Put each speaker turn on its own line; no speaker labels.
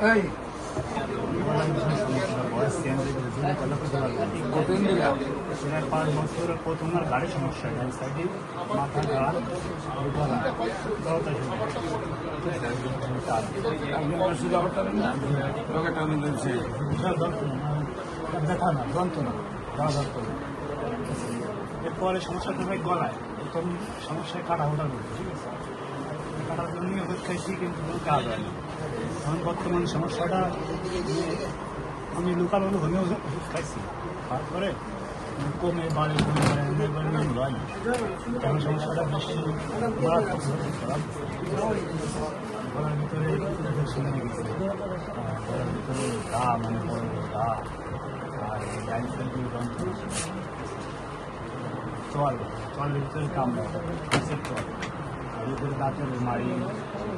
এই
প্রথমবার গাড়ি সমস্যা সাইডে মাথা গাড় ব্যথা না যন্ত্রণা এরপরে সমস্যাটা হয় গলায় প্রথম সমস্যায় কাটা ওঠা করবে ঠিক আছে কাটার জন্যই ওষুধ খাইছি কিন্তু কাজ হয় না এখন বর্তমান সমস্যাটা আমি লোকাল হোমিও ওষুধ খাইছি তারপরে কমে বাড়ে কমে বাড়ে হয় না কারণ সমস্যাটা বেশি মারাত্মক গলার ভিতরে শুনে গেছে গলার ভিতরে গা মানে বড় গা আর লাইন সাইডে যন্ত্রণা চল চলের ভিতরে কামড়া চল আর ভিতরে দাঁতের মারি